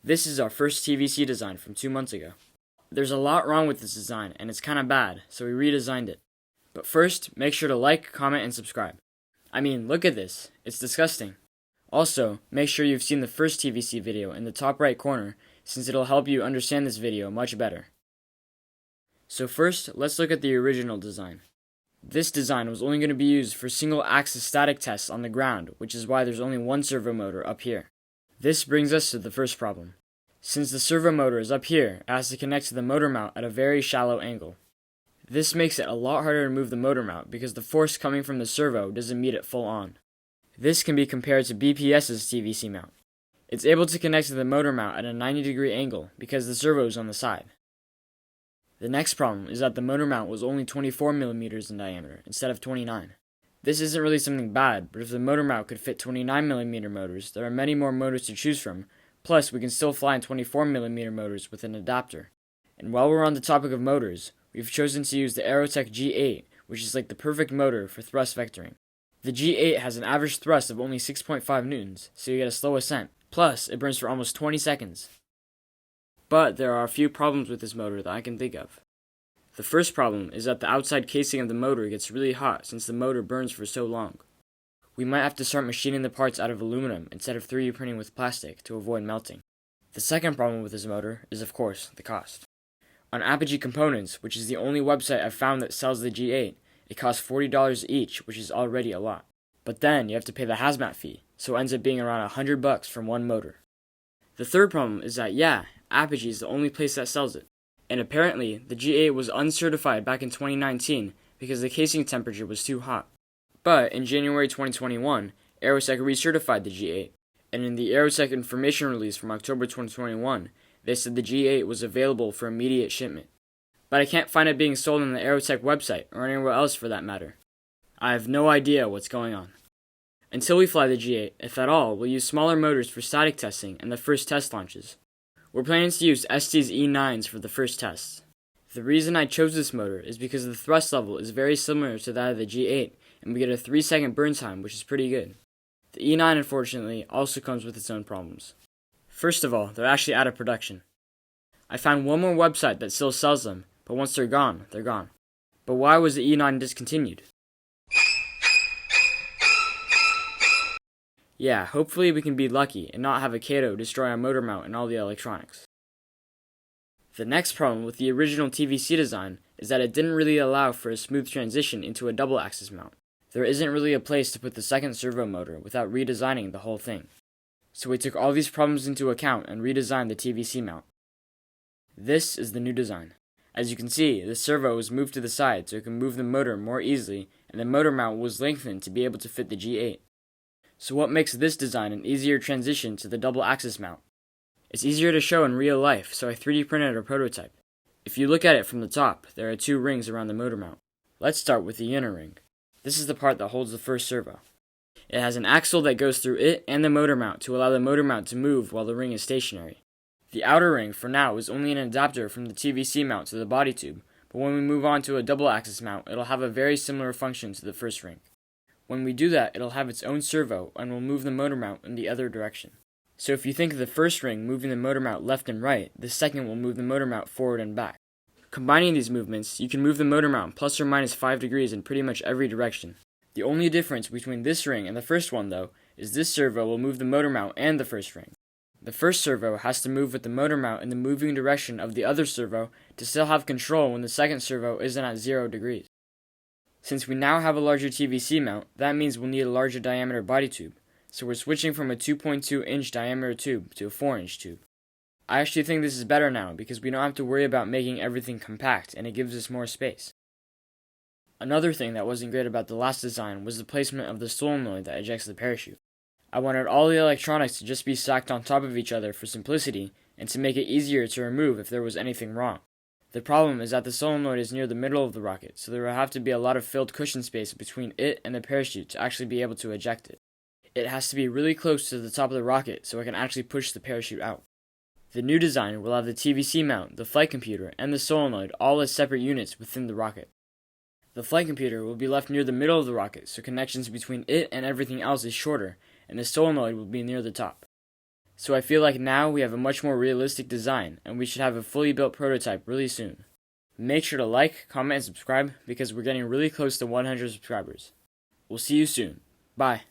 This is our first TVC design from 2 months ago. There's a lot wrong with this design and it's kinda bad, so we redesigned it. But first, make sure to like, comment, and subscribe. I mean, look at this. It's disgusting. Also, make sure you've seen the first TVC video in the top right corner, since it'll help you understand this video much better. So first, let's look at the original design. This design was only going to be used for single-axis static tests on the ground, which is why there's only one servo motor up here. This brings us to the first problem. Since the servo motor is up here, it has to connect to the motor mount at a very shallow angle. This makes it a lot harder to move the motor mount because the force coming from the servo doesn't meet it full on. This can be compared to BPS's TVC mount. It's able to connect to the motor mount at a 90-degree angle because the servo is on the side. The next problem is that the motor mount was only 24 millimeters in diameter instead of 29. This isn't really something bad, but if the motor mount could fit 29 millimeter motors, there are many more motors to choose from, plus we can still fly in 24 millimeter motors with an adapter. And while we're on the topic of motors, we've chosen to use the Aerotech G8, which is like the perfect motor for thrust vectoring. The G8 has an average thrust of only 6.5 newtons, so you get a slow ascent. Plus, it burns for almost 20 seconds. But there are a few problems with this motor that I can think of. The first problem is that the outside casing of the motor gets really hot since the motor burns for so long. We might have to start machining the parts out of aluminum instead of 3D printing with plastic to avoid melting. The second problem with this motor is, of course, the cost. On Apogee Components, which is the only website I've found that sells the G8, it costs $40 each, which is already a lot. But then you have to pay the hazmat fee, so it ends up being around $100 from one motor. The third problem is that, Apogee is the only place that sells it. And apparently, the G8 was uncertified back in 2019 because the casing temperature was too hot. But in January 2021, Aerotech recertified the G8, and in the Aerotech information release from October 2021, they said the G8 was available for immediate shipment. But I can't find it being sold on the Aerotech website, or anywhere else for that matter. I have no idea what's going on. Until we fly the G8, if at all, we'll use smaller motors for static testing and the first test launches. We're planning to use ST's E9s for the first tests. The reason I chose this motor is because the thrust level is very similar to that of the G8, and we get a 3-second burn time, which is pretty good. The E9, unfortunately, also comes with its own problems. First of all, they're actually out of production. I found one more website that still sells them, but once they're gone, they're gone. But why was the E9 discontinued? Yeah, hopefully we can be lucky and not have a Kato destroy our motor mount and all the electronics. The next problem with the original TVC design is that it didn't really allow for a smooth transition into a double-axis mount. There isn't really a place to put the second servo motor without redesigning the whole thing. So we took all these problems into account and redesigned the TVC mount. This is the new design. As you can see, the servo was moved to the side so it can move the motor more easily, and the motor mount was lengthened to be able to fit the G8. So what makes this design an easier transition to the double-axis mount? It's easier to show in real life, so I 3D printed a prototype. If you look at it from the top, there are 2 rings around the motor mount. Let's start with the inner ring. This is the part that holds the first servo. It has an axle that goes through it and the motor mount to allow the motor mount to move while the ring is stationary. The outer ring, for now, is only an adapter from the TVC mount to the body tube, but when we move on to a double-axis mount, it'll have a very similar function to the first ring. When we do that, it'll have its own servo and will move the motor mount in the other direction. So if you think of the first ring moving the motor mount left and right, the second will move the motor mount forward and back. Combining these movements, you can move the motor mount plus or minus 5 degrees in pretty much every direction. The only difference between this ring and the first one, though, is this servo will move the motor mount and the first ring. The first servo has to move with the motor mount in the moving direction of the other servo to still have control when the second servo isn't at 0 degrees. Since we now have a larger TVC mount, that means we'll need a larger diameter body tube, so we're switching from a 2.2-inch diameter tube to a 4-inch tube. I actually think this is better now because we don't have to worry about making everything compact and it gives us more space. Another thing that wasn't great about the last design was the placement of the solenoid that ejects the parachute. I wanted all the electronics to just be stacked on top of each other for simplicity and to make it easier to remove if there was anything wrong. The problem is that the solenoid is near the middle of the rocket, so there will have to be a lot of filled cushion space between it and the parachute to actually be able to eject it. It has to be really close to the top of the rocket so it can actually push the parachute out. The new design will have the TVC mount, the flight computer, and the solenoid all as separate units within the rocket. The flight computer will be left near the middle of the rocket so connections between it and everything else is shorter, and the solenoid will be near the top. So I feel like now we have a much more realistic design, and we should have a fully built prototype really soon. Make sure to like, comment, and subscribe because we're getting really close to 100 subscribers. We'll see you soon. Bye.